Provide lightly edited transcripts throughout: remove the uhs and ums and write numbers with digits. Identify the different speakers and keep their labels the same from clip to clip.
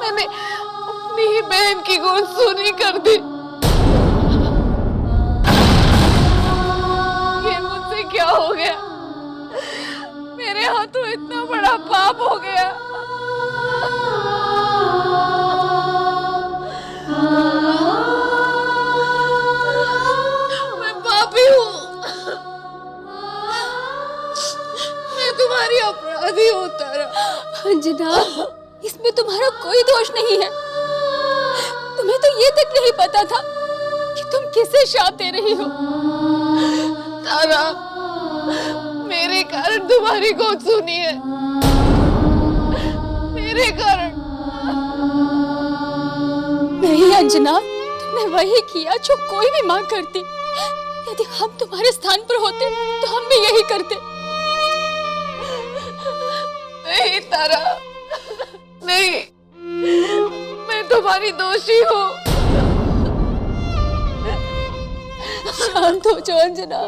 Speaker 1: मैंने अपनी ही बहन की गोद सूनी कर दी। ये मुझसे क्या हो गया? मेरे हाथों इतना बड़ा पाप हो गया। मैं पापी हूँ। मैं तुम्हारी अपराधी हूँ तारा।
Speaker 2: अंजना, इसमें तुम्हारा कोई दोष नहीं है। तुम्हें तो ये तक नहीं पता था कि तुम किसे शाप दे रही हो।
Speaker 1: तारा, मेरे कारण तुम्हारी गोद सुनी है, मेरे कारण।
Speaker 2: नहीं अंजना, तुमने वही किया जो कोई भी माँ करती। यदि हम तुम्हारे स्थान पर होते तो हम भी यही करते।
Speaker 1: नहीं तारा, नहीं, मैं तुम्हारी दोषी हूँ।
Speaker 2: शांत हो जाओ अंजना,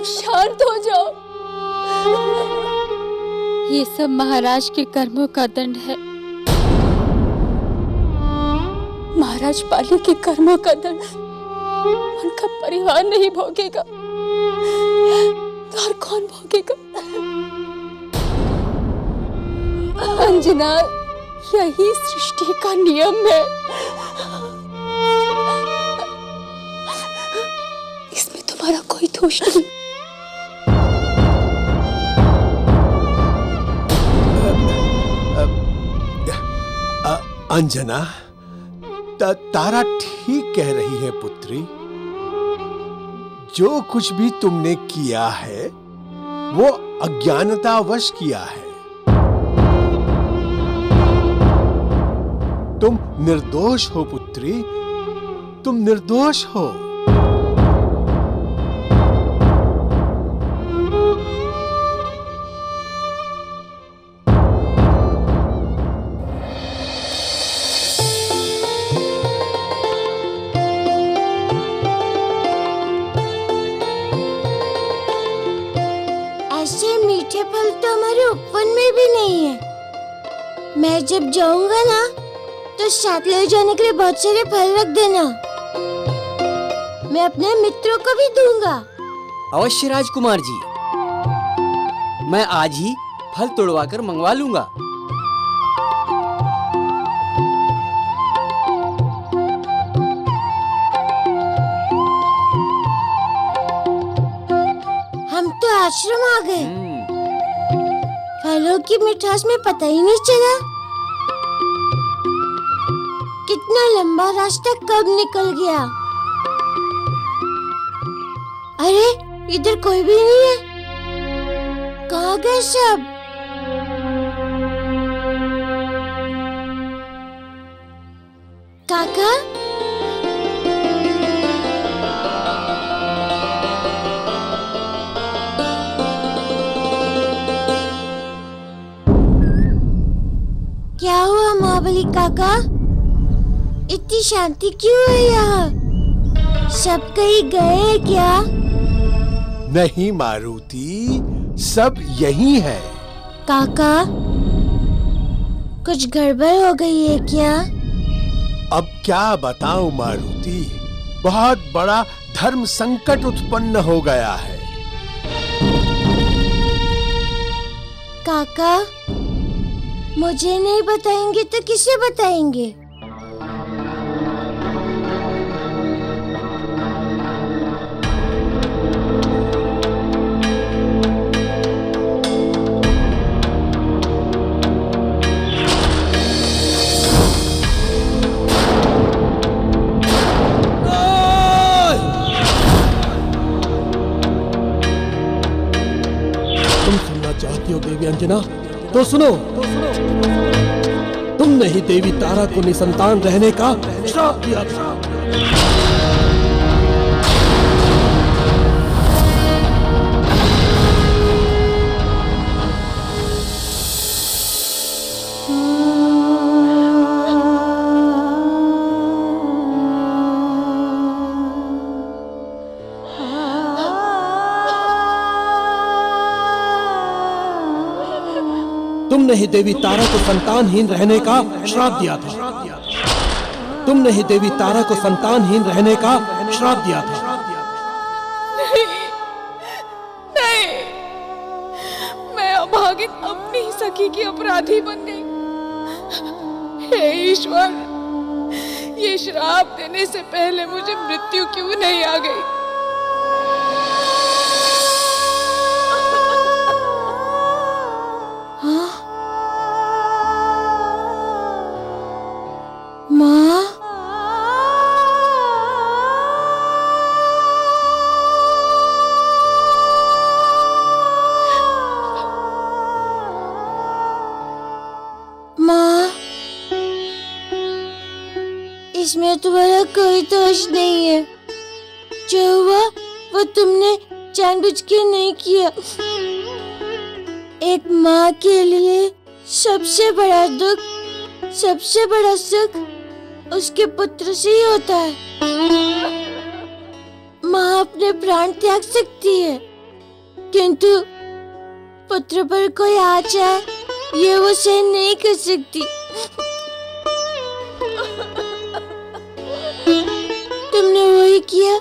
Speaker 2: शांत हो जाओ। ये सब महाराज के कर्मों का दंड है। महाराज पाली के कर्मों का दंड उनका परिवार नहीं भोगेगा तो और कौन भोगेगा? अंजना, यही सृष्टि का नियम है। इसमें तुम्हारा कोई दोष नहीं।
Speaker 3: अंजना, तारा ठीक कह रही है पुत्री। जो कुछ भी तुमने किया है वो अज्ञानतावश किया है। तुम निर्दोष हो पुत्री, तुम निर्दोष हो।
Speaker 4: ऐसे मीठे फल तो हमारे उपवन में भी नहीं है। मैं जब जाऊंगा ना तो साथ ले जाने के लिए बहुत सारे फल रख देना। मैं अपने मित्रों को भी दूंगा।
Speaker 5: अवश्य राजकुमार जी, मैं आज ही फल तोड़वाकर मंगवा लूंगा।
Speaker 4: हम तो आश्रम आ गए। फलों की मिठास में पता ही नहीं चला कितना लंबा रास्ता कब निकल गया। अरे, इधर कोई भी नहीं है। कहाँ गए सब? काका, क्या हुआ महाबली काका? इतनी शांति क्यों है यहाँ? सब कहीं गए क्या?
Speaker 3: नहीं मारुति, सब यही है।
Speaker 4: काका, कुछ गड़बड़ हो गई है क्या?
Speaker 3: अब क्या बताऊं मारुति, बहुत बड़ा धर्म संकट उत्पन्न हो गया है।
Speaker 4: काका, मुझे नहीं बताएंगे तो किसे बताएंगे?
Speaker 6: चाहती हो देवी अंजना तो सुनो। तुमने ही देवी तारा को निसंतान रहने का श्राप दिया था। तुमने ही देवी तारा को संतानहीन रहने का श्राप दिया था। तुमने ही देवी तारा को संतानहीन रहने का श्राप दिया था।
Speaker 1: नहीं, मैं अभागित अपनी ही सखी की अपराधी बन गई। हे ईश्वर, ये श्राप देने से पहले मुझे मृत्यु क्यों नहीं आ गई?
Speaker 4: माँ, माँ, इसमें तुम्हारा कोई दोष नहीं है। जो हुआ वो तुमने जानबूझ के नहीं किया। एक माँ के लिए सबसे बड़ा दुख, सबसे बड़ा सुख उसके पुत्र से ही होता है। माँ अपने प्राण त्याग सकती है, किंतु पुत्र पर कोई आ जाए ये वो सहन नहीं कर सकती। तुमने वही किया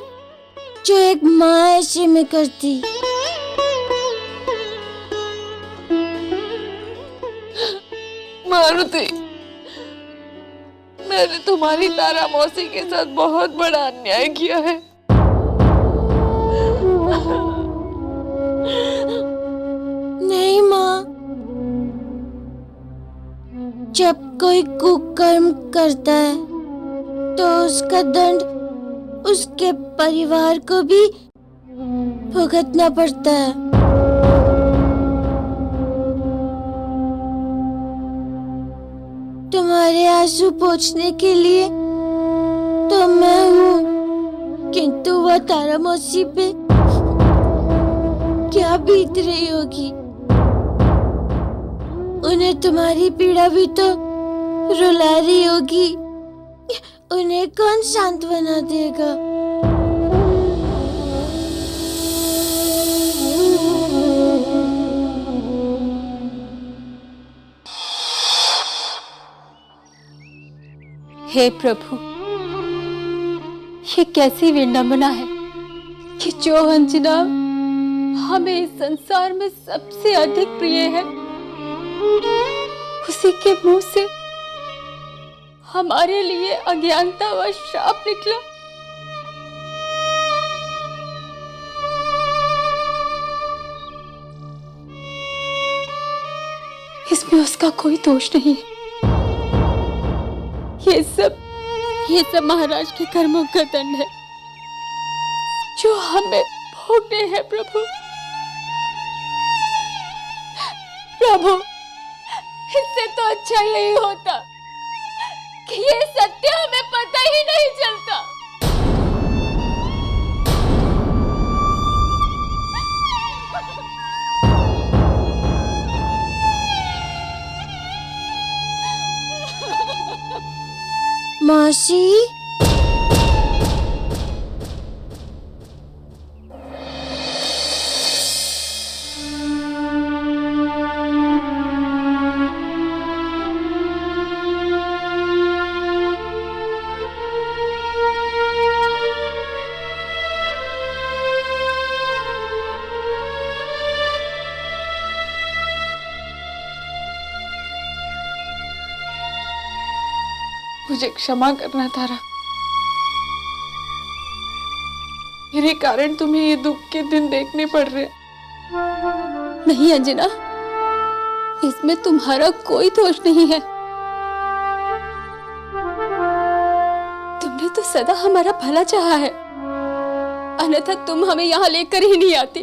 Speaker 4: जो एक माँ ऐसे में करती।
Speaker 1: मारुति, मैंने तुम्हारी तारा मौसी के साथ बहुत बड़ा अन्याय किया है।
Speaker 4: नहीं माँ, जब कोई कुकर्म करता है तो उसका दंड उसके परिवार को भी भुगतना पड़ता है। तुम्हारे आंसू पोंछने के लिए तो मैं हूँ, किंतु वह तारा मौसी पे क्या बीत रही होगी। उन्हें तुम्हारी पीड़ा भी तो रुला रही होगी। उन्हें कौन सांत्वना देगा?
Speaker 2: हे प्रभु, ये कैसी विडंबना है कि जो अंजना हमें इस संसार में सबसे अधिक प्रिय है, उसी के मुंह से हमारे लिए अज्ञानता व श्राप निकला। इसमें उसका कोई दोष नहीं है। ये सब महाराज के कर्मों का दंड है जो हमें भोगने हैं। प्रभु, इससे तो अच्छा यही होता कि ये सत्य हमें पता ही नहीं चलता।
Speaker 4: मौसी,
Speaker 1: मुझे क्षमा करना तारा। मेरे कारण तुम्हें ये दुख के दिन देखने पड़ रहे।
Speaker 2: नहीं अंजना, इसमें तुम्हारा कोई दोष नहीं है। तुमने तो सदा हमारा भला चाहा है, अन्यथा तुम हमें यहाँ लेकर ही नहीं आती।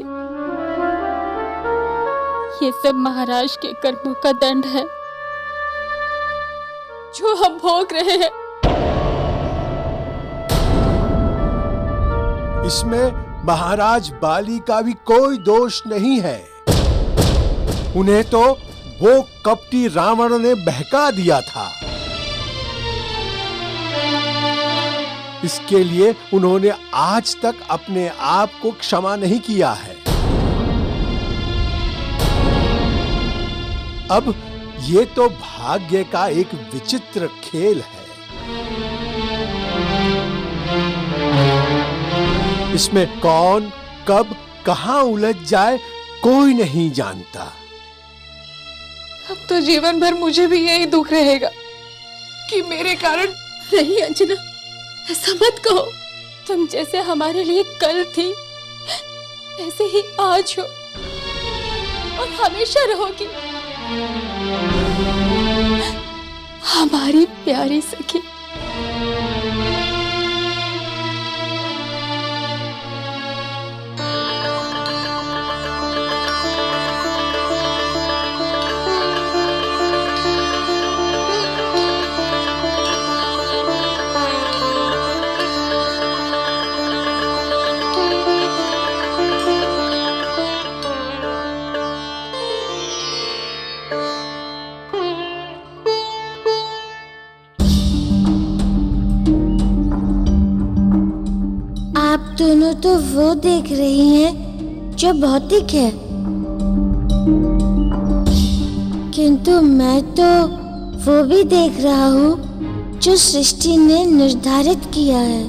Speaker 2: ये सब महाराज के कर्मों का दंड है जो हम भोग रहे हैं।
Speaker 3: इसमें महाराज बाली का भी कोई दोष नहीं है। उन्हें तो वो कपटी रावण ने बहका दिया था। इसके लिए उन्होंने आज तक अपने आप को क्षमा नहीं किया है। अब ये तो भाग्य का एक विचित्र खेल है। इसमें कौन कब कहां उलझ जाए कोई नहीं जानता।
Speaker 1: अब तो जीवन भर मुझे भी यही दुख रहेगा कि मेरे कारण।
Speaker 2: नहीं अंजना, ऐसा मत कहो। तुम जैसे हमारे लिए कल थी ऐसे ही आज हो और हमेशा रहोगी, हमारी प्यारी सखी।
Speaker 4: आप दोनों तो वो देख रही हैं जो भौतिक है, किंतु मैं तो वो भी देख रहा हूँ जो सृष्टि ने निर्धारित किया है।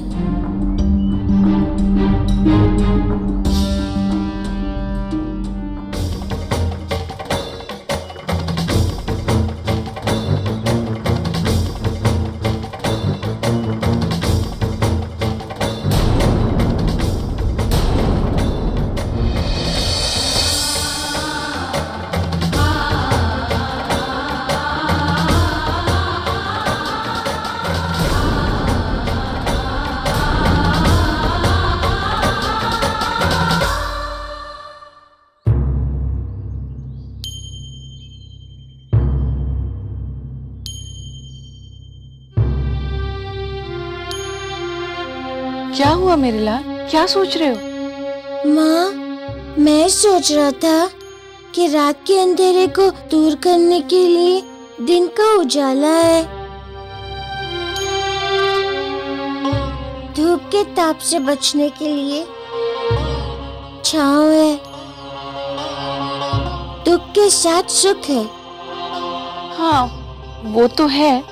Speaker 1: क्या हुआ मेरे लाल, क्या सोच रहे हो?
Speaker 4: माँ, मैं सोच रहा था कि रात के अंधेरे को दूर करने के लिए दिन का उजाला है, धूप के ताप से बचने के लिए छांव है, दुख के साथ सुख है।
Speaker 1: हाँ, वो तो है,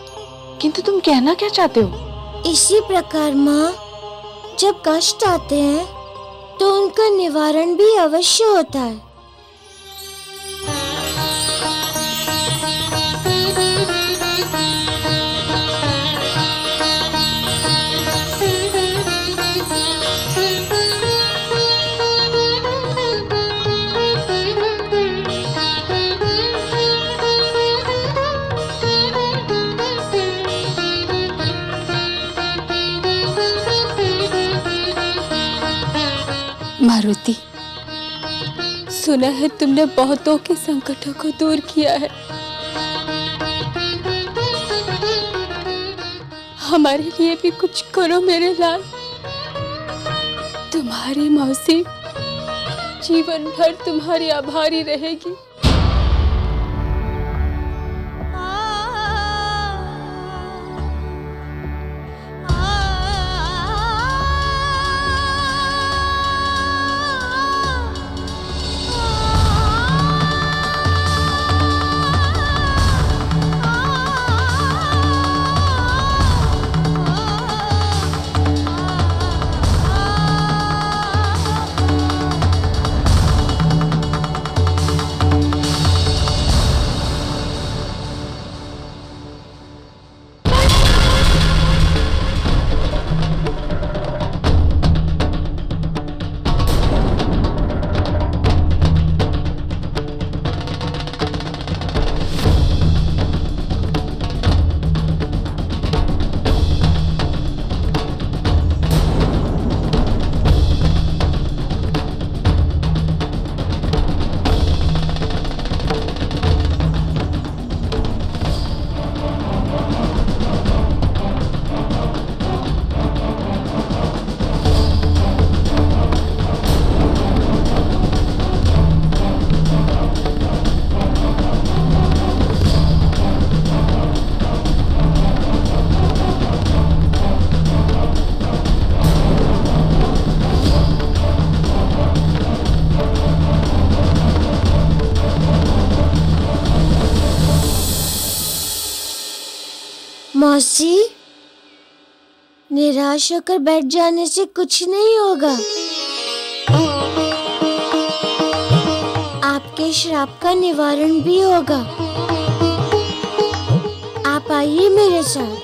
Speaker 1: किंतु तुम कहना क्या चाहते हो?
Speaker 4: इसी प्रकार माँ, जब कष्ट आते हैं तो उनका निवारण भी अवश्य होता है।
Speaker 2: मारुति, सुना है तुमने बहुतों के संकटों को दूर किया है। हमारे लिए भी कुछ करो मेरे लाल। तुम्हारी मौसी जीवन भर तुम्हारी आभारी रहेगी।
Speaker 4: मौसी, निराश होकर बैठ जाने से कुछ नहीं होगा। आपके श्राप का निवारण भी होगा। आप आइए मेरे साथ।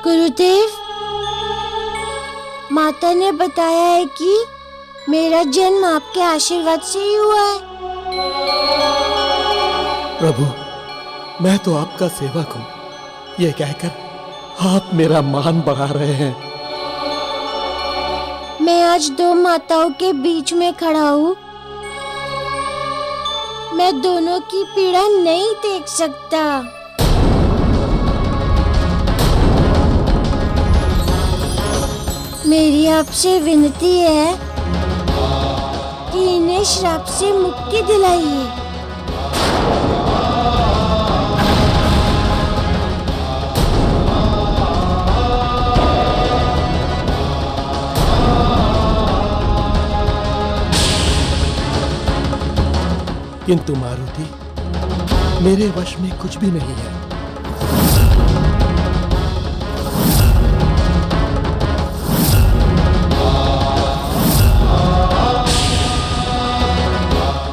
Speaker 4: गुरुदेव, माता ने बताया है कि मेरा जन्म आपके आशीर्वाद से ही हुआ है।
Speaker 6: प्रभु, मैं तो आपका सेवक हूँ, ये कहकर आप मेरा मान बढ़ा रहे हैं।
Speaker 4: मैं आज दो माताओं के बीच में खड़ा हूँ। मैं दोनों की पीड़ा नहीं देख सकता। मेरी आपसे विनती है कि इन्हें श्राप से मुक्ति दिलाइए।
Speaker 6: किंतु मारुति, मेरे वश में कुछ भी नहीं है।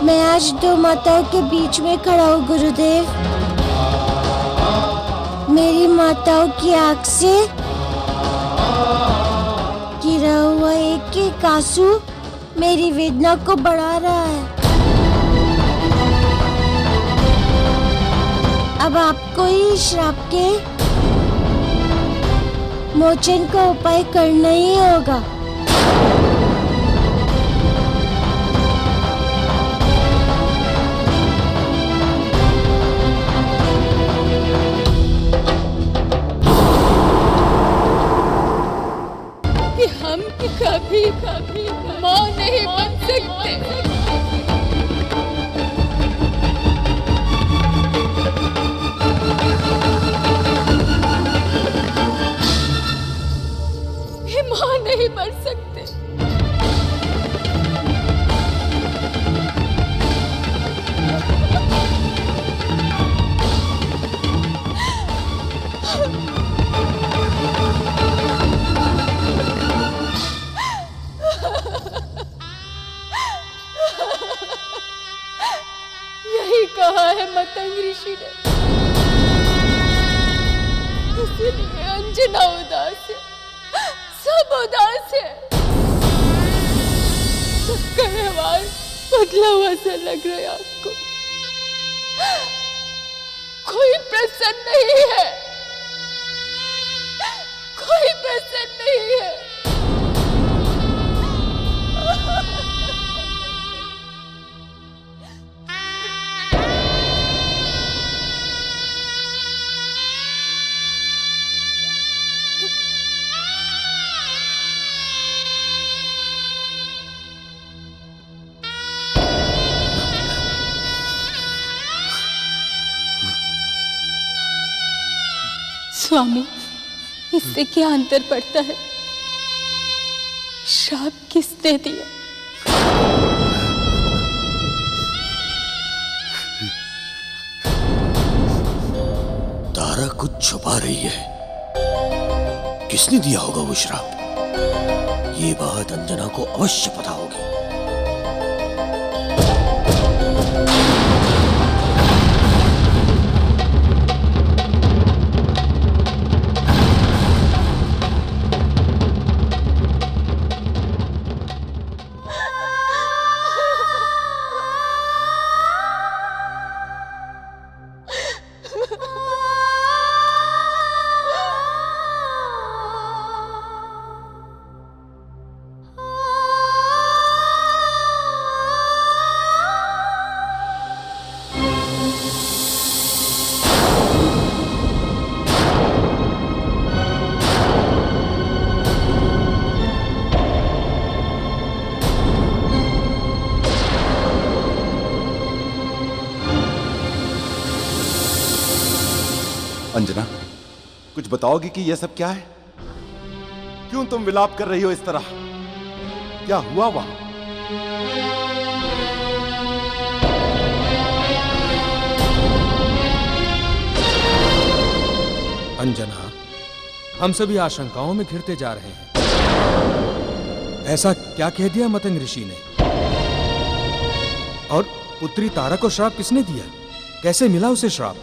Speaker 4: मैं आज दो माताओं के बीच में खड़ा हूँ गुरुदेव। मेरी माताओं की आंख से गिरा हुआ एक एक आंसू मेरी वेदना को बढ़ा रहा है। अब आपको ही श्राप के मोचन का उपाय करना ही होगा।
Speaker 2: कि हम कभी माँ नहीं बन सकते। माँ नहीं बन सकते। यही कहा है मतंग ऋषि ने। इसलिए अंजना उदास है, सब उदास है। सबका व्यवहार बदला हुआ सा लग रहा है आपको। कोई प्रसन्न नहीं है, कोई प्रसन्न नहीं है। स्वामी, इससे क्या अंतर पड़ता है? श्राप किसने दिया?
Speaker 3: तारा कुछ छुपा रही है। किसने दिया होगा वो श्राप? ये बात अंजना को अवश्य पता होगी।
Speaker 7: अंजना, कुछ बताओगी कि यह सब क्या है? क्यों तुम विलाप कर रही हो इस तरह? क्या हुआ वहां?
Speaker 8: अंजना, हम सभी आशंकाओं में घिरते जा रहे हैं। ऐसा क्या कह दिया मतंग ऋषि ने? और पुत्री तारा को श्राप किसने दिया? कैसे मिला उसे श्राप?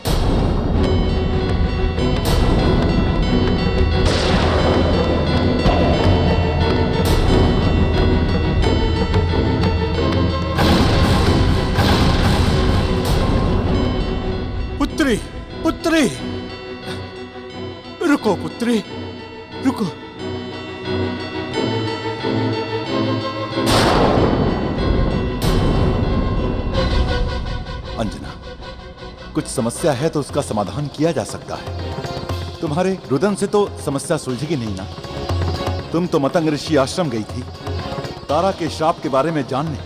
Speaker 3: पुत्री, पुत्री, रुको पुत्री, रुको।
Speaker 7: अंजना, कुछ समस्या है तो उसका समाधान किया जा सकता है। तुम्हारे रुदन से तो समस्या सुलझेगी नहीं ना? तुम तो मतंग ऋषि आश्रम गई थी तारा के श्राप के बारे में जानने।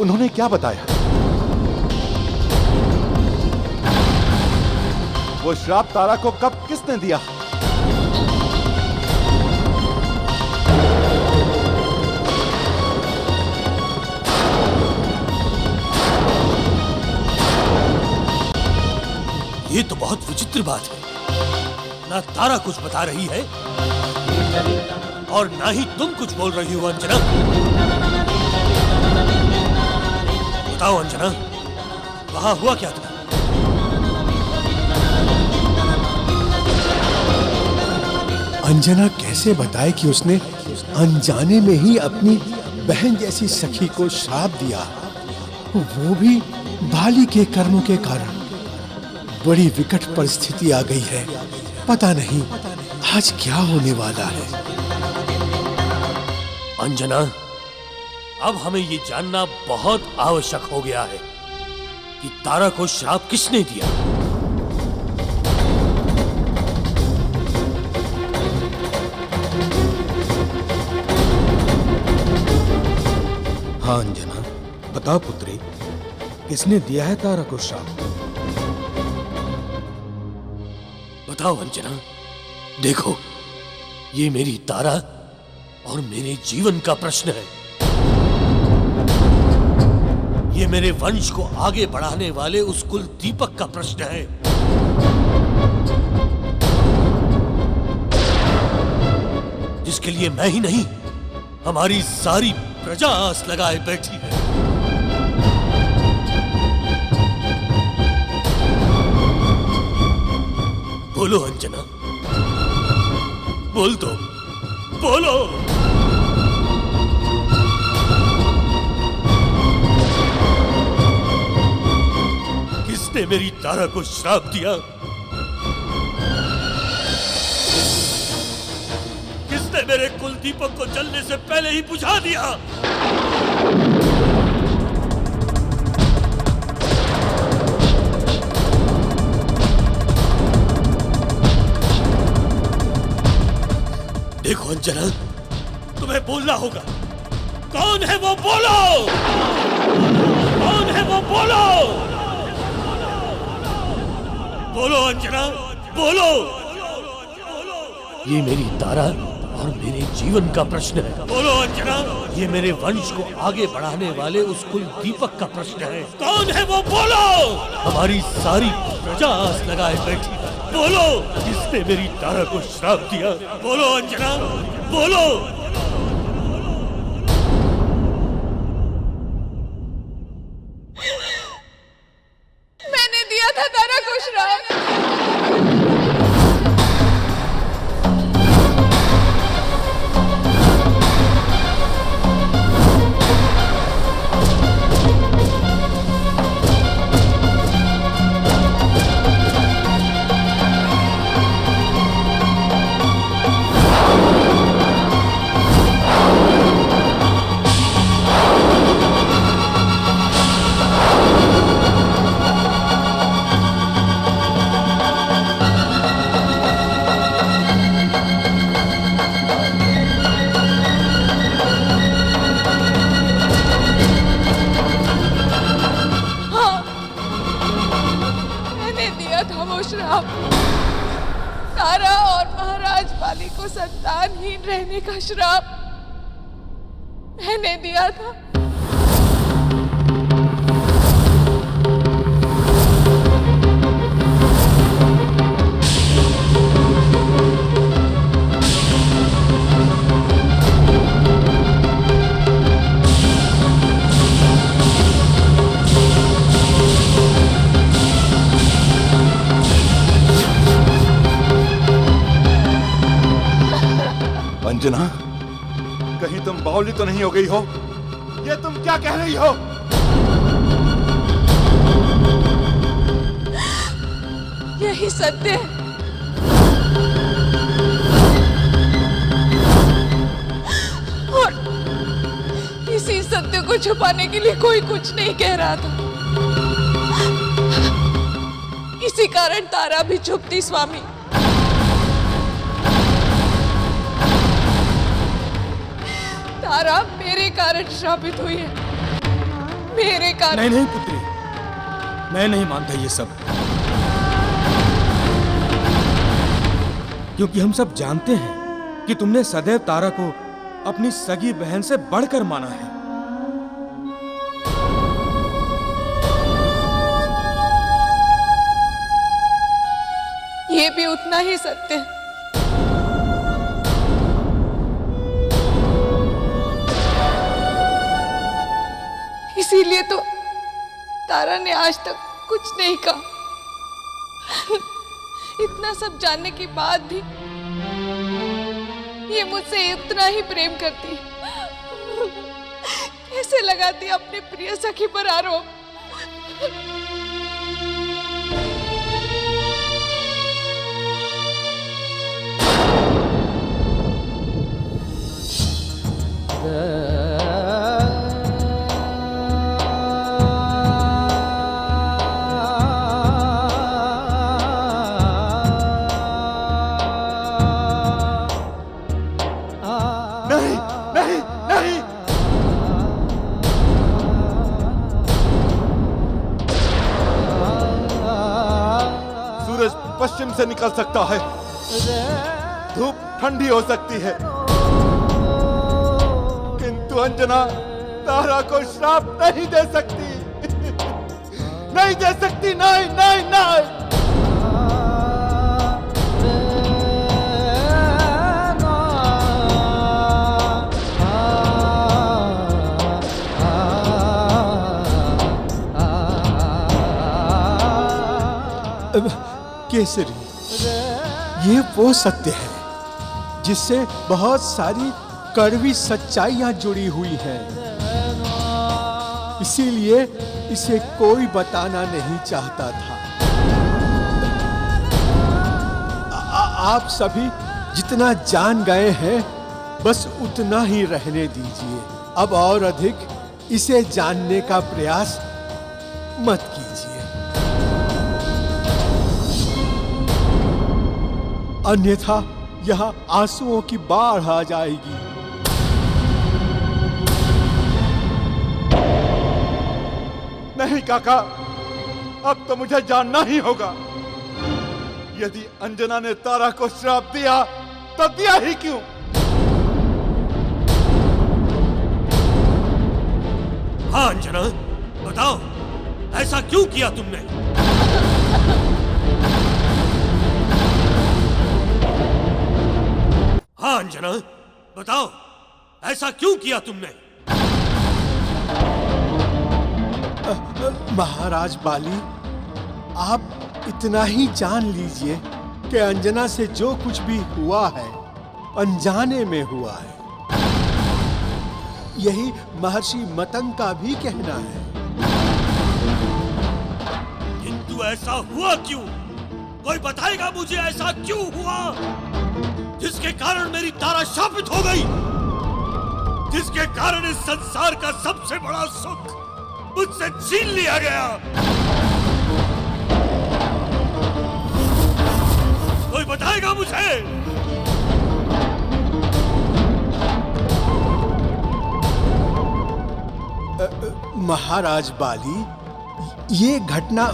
Speaker 7: उन्होंने क्या बताया? वो श्राप तारा को कब किसने दिया?
Speaker 6: ये तो बहुत विचित्र बात है। ना तारा कुछ बता रही है और ना ही तुम कुछ बोल रही हो अंजना। बताओ अंजना, वहां हुआ क्या था?
Speaker 3: अंजना कैसे बताए कि उसने अनजाने में ही अपनी बहन जैसी सखी को श्राप दिया, वो भी बाली के कर्मों के कारण। बड़ी विकट परिस्थिति आ गई है। पता नहीं आज क्या होने वाला है।
Speaker 6: अंजना, अब हमें ये जानना बहुत आवश्यक हो गया है कि तारा को श्राप किसने दिया।
Speaker 8: हाँ अंजना, बता पुत्री, किसने दिया है तारा को श्राप?
Speaker 6: बताओ अंजना। देखो, ये मेरी तारा और मेरे जीवन का प्रश्न है। ये मेरे वंश को आगे बढ़ाने वाले उस कुल दीपक का प्रश्न है। जिसके लिए मैं ही नहीं, हमारी सारी प्रजा आस लगाए बैठी है। बोलो अंजना, बोल दो, बोलो। किसने मेरी तारा को श्राप दिया? किसने मेरे कुल दीपक को जलने से पहले ही बुझा दिया? देखो अंजना, तुम्हें बोलना होगा। कौन है वो? बोलो। कौन है वो? बोलो। बोलो अंजना, बोलो। ये मेरी तारा और मेरे जीवन का प्रश्न है। बोलो अंजना। ये मेरे वंश को आगे बढ़ाने वाले उस कुल दीपक का प्रश्न है। कौन है वो? बोलो। हमारी सारी प्रजा आस लगाए बैठी है। बोलो, किसने मेरी तारा को श्राप दिया? बोलो अंजना, बोलो।
Speaker 1: मैंने दिया था तारा को श्राप। तारा और महाराज बाली को संतानहीन रहने का श्राप मैंने दिया था।
Speaker 7: अंजना, कहीं तुम बावली तो नहीं हो गई हो? ये तुम क्या कह रही हो?
Speaker 1: यही सत्य है। और इसी सत्य को छुपाने के लिए कोई कुछ नहीं कह रहा था। इसी कारण तारा भी चुप थी स्वामी। तारा मेरे कारण श्रापित हुई है, मेरे कारण।
Speaker 8: नहीं नहीं पुत्री, मैं नहीं मानता ये सब, क्योंकि हम सब जानते हैं कि तुमने सदैव तारा को अपनी सगी बहन से बढ़कर माना है।
Speaker 1: ये भी उतना ही सत्य है। इसीलिए तो तारा ने आज तक कुछ नहीं कहा। इतना सब जानने के बाद भी ये मुझसे इतना ही प्रेम करती है। कैसे लगाती अपने प्रिय सखी पर आरोप।
Speaker 7: पश्चिम से निकल सकता है, धूप ठंडी हो सकती है, किंतु अंजना तारा को श्राप नहीं दे सकती। नहीं दे सकती, नहीं नहीं नहीं।
Speaker 3: केसरी, ये वो सत्य है जिससे बहुत सारी कड़वी सच्चाइयां जुड़ी हुई हैं। इसीलिए इसे कोई बताना नहीं चाहता था। आप सभी जितना जान गए हैं बस उतना ही रहने दीजिए। अब और अधिक इसे जानने का प्रयास मत कीजिए, अन्यथा यहाँ आंसुओं की बाढ़ आ जाएगी।
Speaker 7: नहीं काका, अब तो मुझे जानना ही होगा। यदि अंजना ने तारा को श्राप दिया तो दिया ही क्यों?
Speaker 6: हाँ अंजना, बताओ ऐसा क्यों किया तुमने? हाँ अंजना, बताओ ऐसा क्यों किया तुमने?
Speaker 3: महाराज बाली, आप इतना ही जान लीजिए कि अंजना से जो कुछ भी हुआ है अनजाने में हुआ है। यही महर्षि मतंग का भी कहना है।
Speaker 6: किंतु ऐसा हुआ क्यों? कोई बताएगा मुझे ऐसा क्यों हुआ जिसके कारण मेरी तारा शापित हो गई, जिसके कारण इस संसार का सबसे बड़ा सुख मुझसे छीन लिया गया? कोई बताएगा मुझे?
Speaker 3: महाराज बाली, ये घटना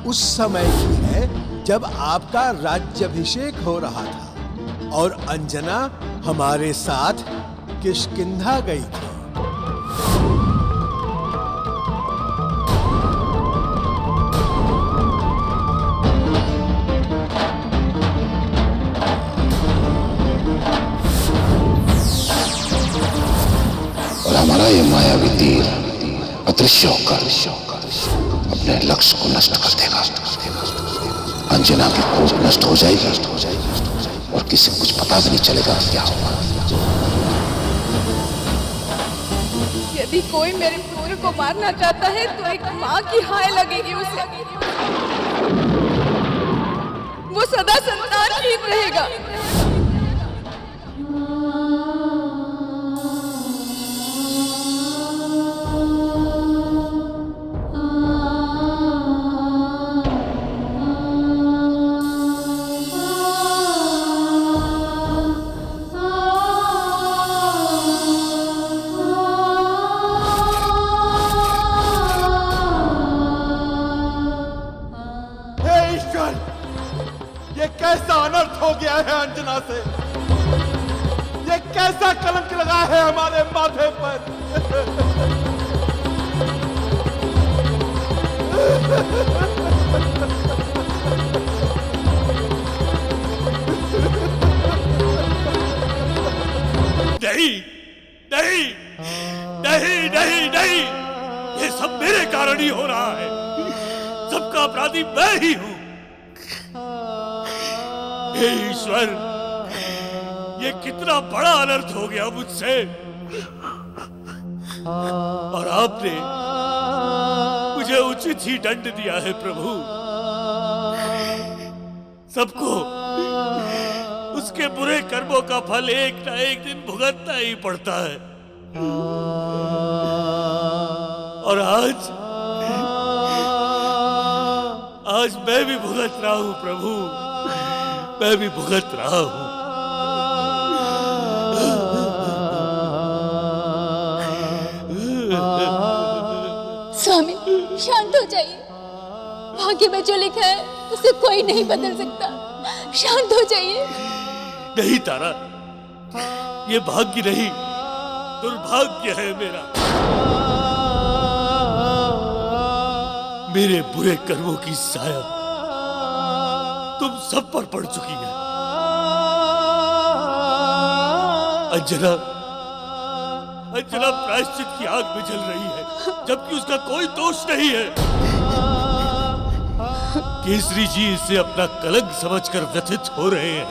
Speaker 3: उस समय की है जब आपका राज्याभिषेक हो रहा था और अंजना हमारे साथ किष्किंधा गई थी।
Speaker 9: और हमारा ये मायावी तीर अदृश्य होकर अपने लक्ष्य को नष्ट कर देगा। अंजना की खोज नष्ट हो जाएगी और किसी को कुछ पता भी नहीं चलेगा क्या होगा।
Speaker 1: यदि कोई मेरे पुत्र को मारना चाहता है तो एक माँ की हाय लगेगी उसे। वो सदा संतानहीन रहेगा।
Speaker 7: ये कैसा अनर्थ हो गया है अंजना से? ये कैसा कलंक लगा है हमारे माथे पर?
Speaker 6: नहीं नहीं नहीं नहीं नहीं, ये सब मेरे कारण ही हो रहा है। सबका अपराधी मैं ही हूं। हे ईश्वर, ये कितना बड़ा अनर्थ हो गया मुझसे। और आपने मुझे उचित ही दंड दिया है प्रभु। सबको उसके बुरे कर्मों का फल एक ना एक दिन भुगतना ही पड़ता है। और आज मैं भी भुगत रहा हूं प्रभु, मैं भी भुगत रहा हूं।
Speaker 2: स्वामी शांत हो जाइए। भाग्य में जो लिखा है उसे कोई नहीं बदल सकता। शांत हो जाइए।
Speaker 6: नहीं तारा, ये भाग्य नहीं, दुर्भाग्य है मेरा। मेरे बुरे कर्मों की साया तुम सब पर पड़ चुकी है। अंजना प्रायश्चित की आग में जल रही है, जबकि उसका कोई दोष नहीं है। केसरी जी इसे अपना कलंक समझकर व्यथित हो रहे हैं।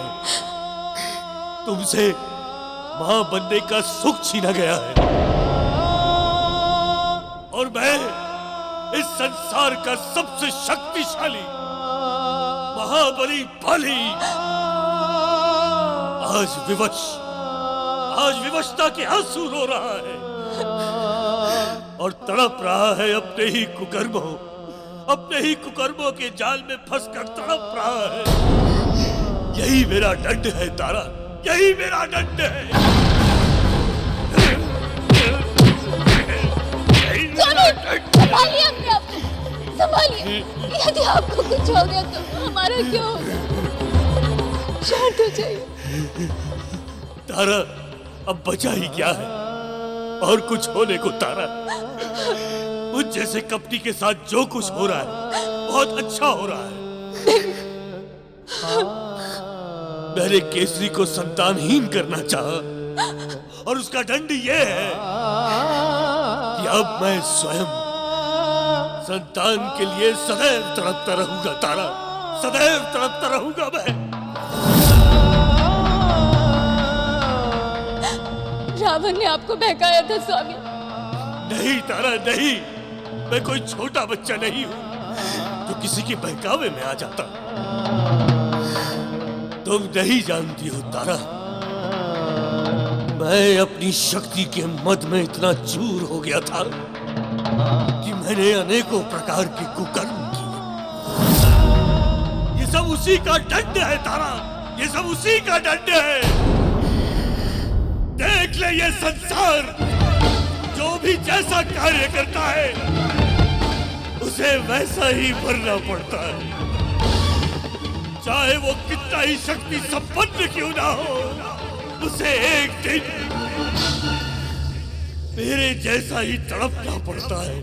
Speaker 6: तुमसे मां बनने का सुख छीना गया है और मैं इस संसार का सबसे शक्तिशाली महाबली बलि आज विवशता के आंसू रो रहा है और तड़प रहा है अपने ही कुकर्मों के जाल में फंसकर तड़प रहा है। यही मेरा दंड है तारा, यही मेरा दंड है।
Speaker 2: संभालिए अपने आप को, संभालिए। यदि आपको कुछ हो गया तो हमारा क्या होगा? शांत हो जाइए।
Speaker 6: तारा, अब बचा ही क्या है और कुछ होने को तारा। मुझ जैसे कपटी के साथ जो कुछ हो रहा है बहुत अच्छा हो रहा है। मैंने केसरी को संतानहीन करना चाहा और उसका दंड यह है कि अब मैं स्वयं संतान के लिए सदैव तड़पता रहूंगा तारा, सदैव तड़पता रहूंगा मैं।
Speaker 2: रावण ने आपको बहकाया था स्वामी।
Speaker 6: नहीं तारा नहीं, मैं कोई छोटा बच्चा नहीं हूं जो किसी के बहकावे में आ जाता। तुम नहीं जानती हो तारा, मैं अपनी शक्ति के मद में इतना चूर हो गया था कि मैंने अनेकों प्रकार के कुकर्म किए। ये सब उसी का दंड है तारा, ये सब उसी का दंड है। देख ले ये संसार, जो भी जैसा कार्य करता है उसे वैसा ही भरना पड़ता है। चाहे वो कितना ही शक्ति संपन्न क्यों ना हो, उसे एक दिन मेरे जैसा ही तड़पना पड़ता है।